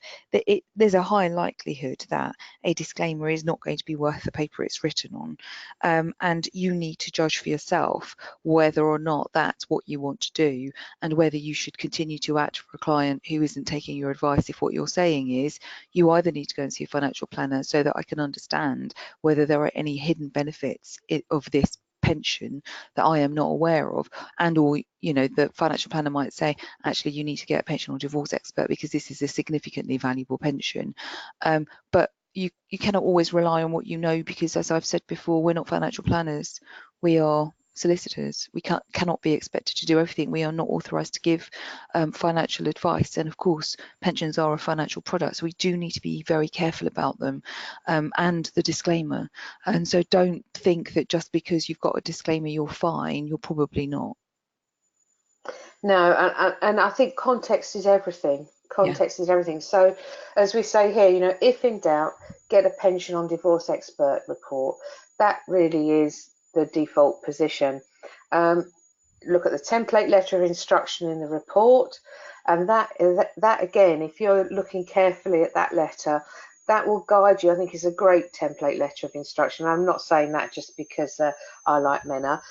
there's a high likelihood that a disclaimer is not going to be worth the paper it's written on, and you need to judge for yourself whether or not that's what you want to do. you, and whether you should continue to act for a client who isn't taking your advice if what you're saying is you either need to go and see a financial planner so that I can understand whether there are any hidden benefits of this pension that I am not aware of, and or the financial planner might say actually you need to get a pension or divorce expert because this is a significantly valuable pension. But you cannot always rely on what you know, because as I've said before, we're not financial planners, we are solicitors. We cannot be expected to do everything. We are not authorised to give financial advice, and of course pensions are a financial product, so we do need to be very careful about them, and the disclaimer. And so don't think that just because you've got a disclaimer you're fine. You're probably not. No, and I think context is everything. Yeah. Context is everything. So, as we say here, if in doubt, get a pension on divorce expert report. That really is the default position. Look at the template letter of instruction in the report, and that again, if you're looking carefully at that letter, that will guide you. I think is a great template letter of instruction. I'm not saying that just because I like Mena.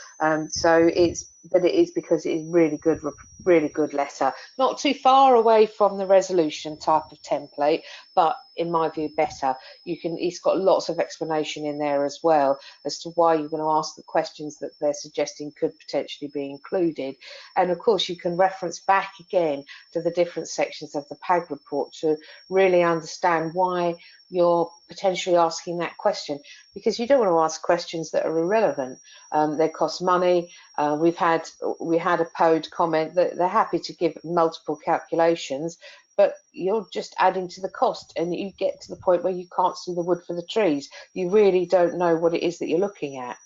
But it is because it is really good letter. Not too far away from the resolution type of template, but in my view better. It's got lots of explanation in there as well as to why you're going to ask the questions that they're suggesting could potentially be included. And of course you can reference back again to the different sections of the PAG report to really understand why you're potentially asking that question, because you don't want to ask questions that are irrelevant. They cost money. We had a POD comment that they're happy to give multiple calculations, but you're just adding to the cost, and you get to the point where you can't see the wood for the trees. You really don't know what it is that you're looking at.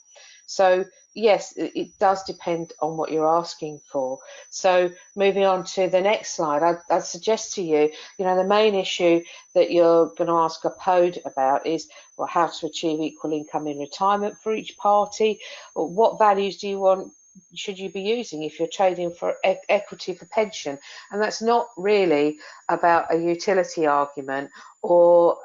So yes, it does depend on what you're asking for. So moving on to the next slide, I'd suggest to you, the main issue that you're going to ask a POD about is, well, how to achieve equal income in retirement for each party, or what values should you be using if you're trading for equity for pension. And that's not really about a utility argument, or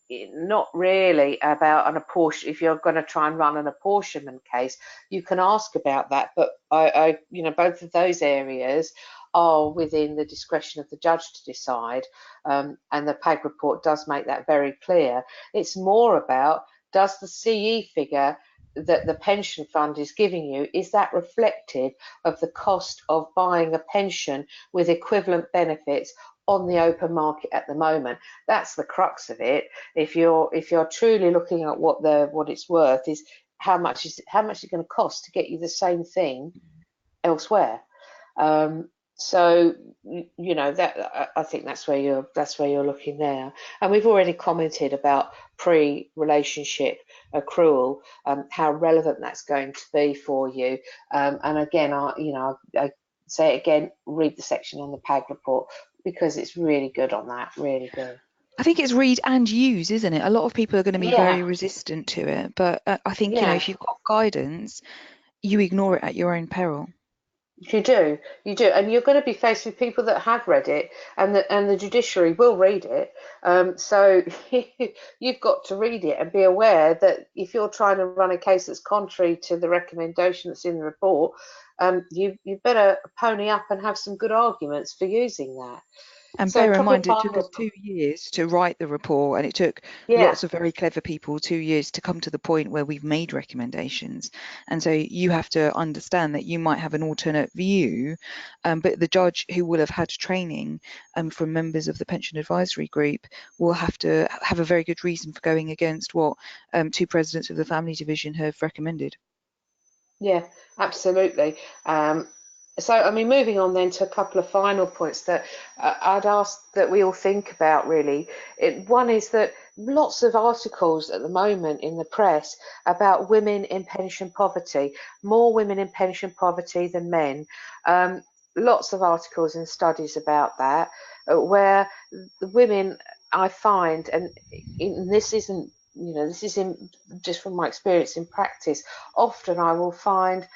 not really about an apportion. If you're going to try and run an apportionment case, you can ask about that, but both of those areas are within the discretion of the judge to decide, and the PAG report does make that very clear. It's more about, does the CE figure that the pension fund is giving you, is that reflective of the cost of buying a pension with equivalent benefits on the open market at the moment? That's the crux of it. If you're truly looking at what it's worth, is how much is it going to cost to get you the same thing elsewhere. So that, I think that's where you're looking there. And we've already commented about pre-relationship accrual, how relevant that's going to be for you. And again, I say it again, read the section on the PAG report, because it's really good on that, really good. I think it's read and use, isn't it? A lot of people are going to be very resistant to it, but I think if you've got guidance, you ignore it at your own peril. You do, and you're going to be faced with people that have read it, and the judiciary will read it. So you've got to read it and be aware that if you're trying to run a case that's contrary to the recommendation that's in the report, you better pony up and have some good arguments for using that. And So bear in mind, it took us 2 years to write the report, and it took lots of very clever people 2 years to come to the point where we've made recommendations. And so you have to understand that you might have an alternate view, but the judge, who will have had training from members of the pension advisory group, will have to have a very good reason for going against what 2 presidents of the family division have recommended. Yeah, absolutely. So, I mean, moving on then to a couple of final points that I'd ask that we all think about, really. One is that lots of articles at the moment in the press about women in pension poverty, more women in pension poverty than men. Lots of articles and studies about that, where the women, I find, and this isn't, this is just from my experience in practice, often I will find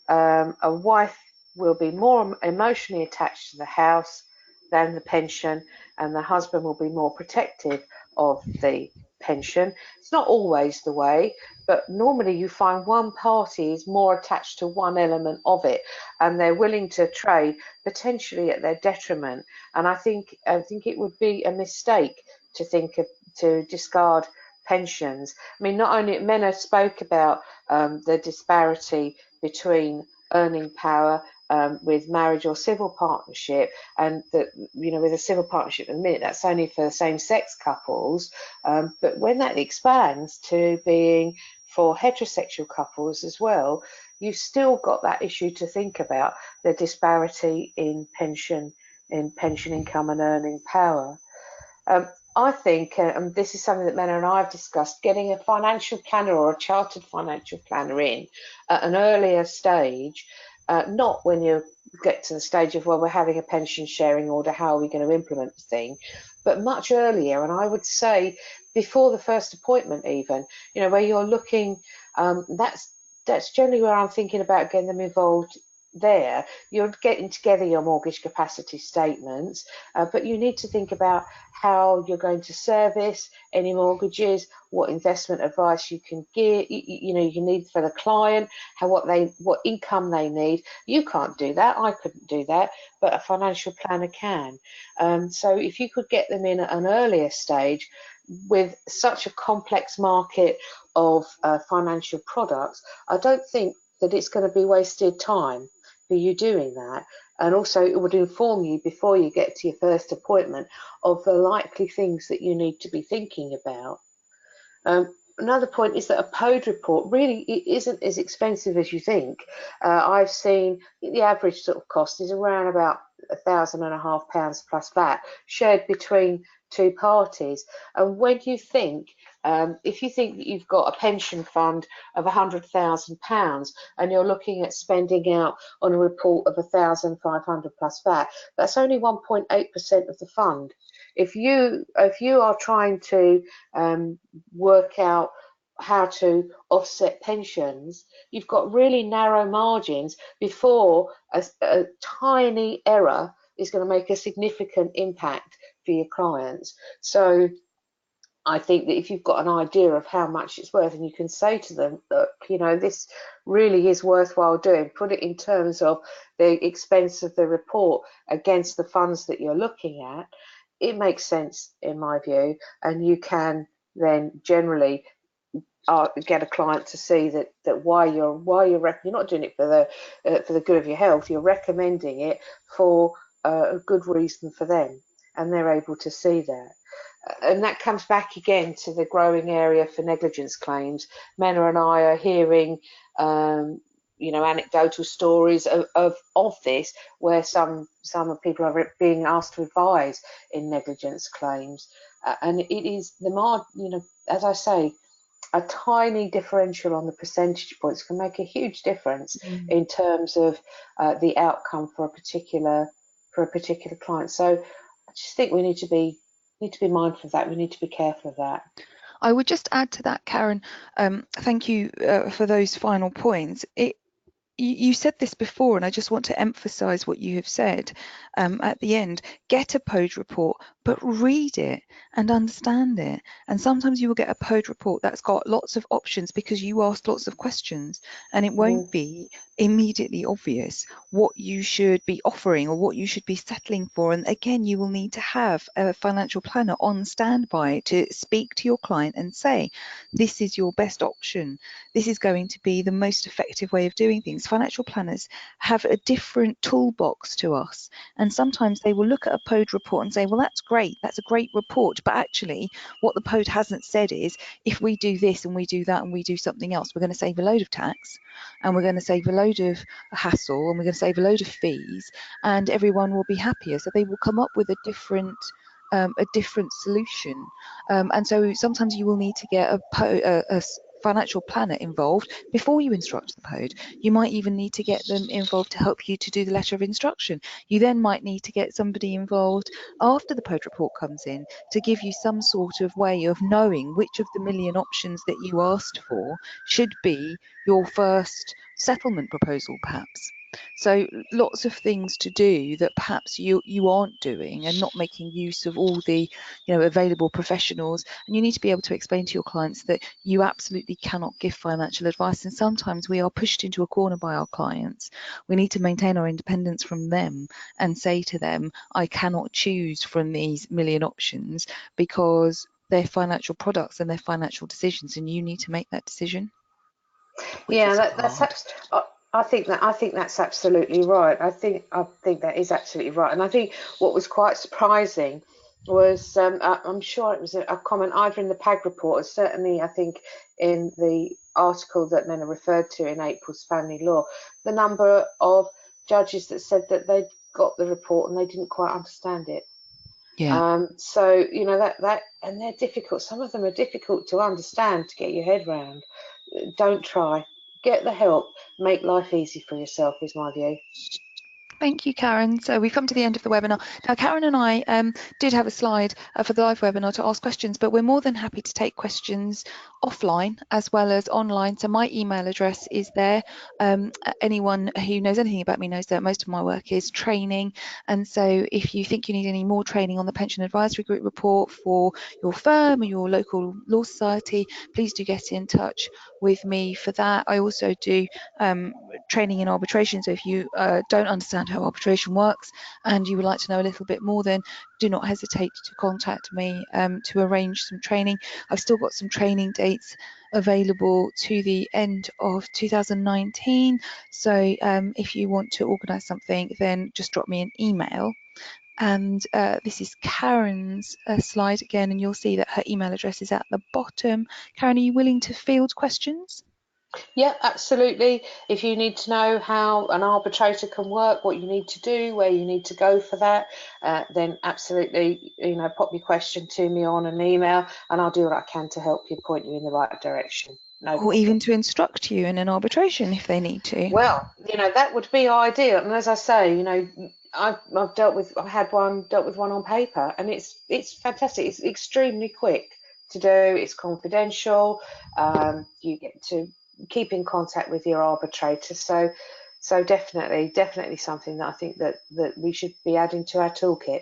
a wife will be more emotionally attached to the house than the pension, and the husband will be more protective of the pension. It's not always the way, but normally you find one party is more attached to one element of it, and they're willing to trade potentially at their detriment. And I think it would be a mistake to to discard pensions. I mean, not only Mena spoke about the disparity between earning power with marriage or civil partnership, and that, you know, with a civil partnership at the minute that's only for same-sex couples, but when that expands to being for heterosexual couples as well, you've still got that issue to think about, the disparity in pension income and earning power. Um, I think, and this is something that Mena and I have discussed, getting a financial planner or a chartered financial planner in at an earlier stage, not when you get to the stage of, well, we're having a pension sharing order, how are we going to implement the thing, but much earlier. And I would say before the first appointment, even, you know, where you're looking, that's generally where I'm thinking about getting them involved there. You're getting together your mortgage capacity statements, but you need to think about how you're going to service any mortgages, what investment advice you can give, you know, you need for the client, what income they need. You can't do that, I couldn't do that, but a financial planner can. So if you could get them in at an earlier stage with such a complex market of financial products, I don't think that it's going to be wasted time for you doing that. And also it would inform you before you get to your first appointment of the likely things that you need to be thinking about. Another point is that a POD report really isn't as expensive as you think. I've seen the average sort of cost is around about £1,500 plus VAT, shared between two parties. And when you think, if you think that you've got a pension fund of £100,000 and you're looking at spending out on a report of 1,500 plus VAT, that's only 1.8% of the fund. If you are trying to work out how to offset pensions, you've got really narrow margins before a tiny error is going to make a significant impact for your clients. So I think that if you've got an idea of how much it's worth, and you can say to them, look, you know, this really is worthwhile doing, put it in terms of the expense of the report against the funds that you're looking at, it makes sense in my view. And you can then generally get a client to see that why you're not doing it for the good of your health, you're recommending it for a good reason for them, and they're able to see that. And that comes back again to the growing area for negligence claims. Mena and I are hearing you know, anecdotal stories of this, where some people are being asked to advise in negligence claims, and it is you know, as I say, a tiny differential on the percentage points can make a huge difference in terms of the outcome for a particular client. So I just think we need to be mindful of that. We need to be careful of that. I would just add to that, Karen. Thank you for those final points. You said this before, and I just want to emphasize what you have said at the end. Get a POD report, but read it and understand it. And sometimes you will get a POD report that's got lots of options because you asked lots of questions, and it won't be immediately obvious what you should be offering or what you should be settling for. And again, you will need to have a financial planner on standby to speak to your client and say, this is your best option. This is going to be the most effective way of doing things. Financial planners have a different toolbox to us, and sometimes they will look at a POD report and say, well, that's great, that's a great report, but actually what the POD hasn't said is, if we do this and we do that and we do something else, we're going to save a load of tax, and we're going to save a load of hassle, and we're going to save a load of fees, and everyone will be happier. So they will come up with a different solution, and so sometimes you will need to get a financial planner involved before you instruct the POD. You might even need to get them involved to help you to do the letter of instruction. You then might need to get somebody involved after the POD report comes in to give you some sort of way of knowing which of the million options that you asked for should be your first settlement proposal perhaps. So lots of things to do that perhaps you aren't doing, and not making use of all the available professionals. And you need to be able to explain to your clients that you absolutely cannot give financial advice, and sometimes we are pushed into a corner by our clients. We need to maintain our independence from them and say to them, I cannot choose from these million options, because they're financial products and they're financial decisions, and you need to make that decision, which Yeah, is that's hard. I think that's absolutely right. I think that is absolutely right. And I think what was quite surprising was I'm sure it was a comment either in the PAG report, or certainly I think in the article that Mena referred to in April's Family Law, the number of judges that said that they'd got the report and they didn't quite understand it. Yeah. So that and they're difficult. Some of them are difficult to understand, to get your head round. Don't try. Get the help. Make life easy for yourself is my view. Thank you, Karen. So we've come to the end of the webinar. Now, Karen and I did have a slide for the live webinar to ask questions, but we're more than happy to take questions offline as well as online. So my email address is there. Anyone who knows anything about me knows that most of my work is training. And so if you think you need any more training on the Pension Advisory Group report for your firm or your local law society, please do get in touch with me for that. I also do training in arbitration. So if you don't understand how arbitration works and you would like to know a little bit more, then do not hesitate to contact me to arrange some training. I've still got some training dates available to the end of 2019. So if you want to organise something, then just drop me an email. And this is Karen's slide again, and you'll see that her email address is at the bottom. Karen, are you willing to field questions? Yeah, absolutely. If you need to know how an arbitrator can work, what you need to do, where you need to go for that, then absolutely, pop your question to me on an email, and I'll do what I can to help you, point you in the right direction. No Or even problem. to instruct you in an arbitration if they need to. Well, that would be ideal. And as I say, I've dealt with one on paper, and it's fantastic. It's extremely quick to do. It's confidential. You get to keep in contact with your arbitrator. So definitely something that I think that we should be adding to our toolkit.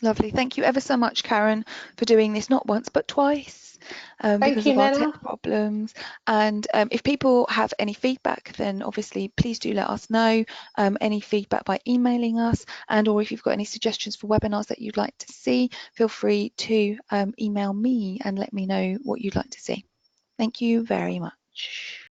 Lovely. Thank you ever so much, Karen, for doing this not once but twice Thank because you, of our tech Mena. problems. And if people have any feedback, then obviously please do let us know. Any feedback by emailing us, and or if you've got any suggestions for webinars that you'd like to see, feel free to email me and let me know what you'd like to see. Thank you very much.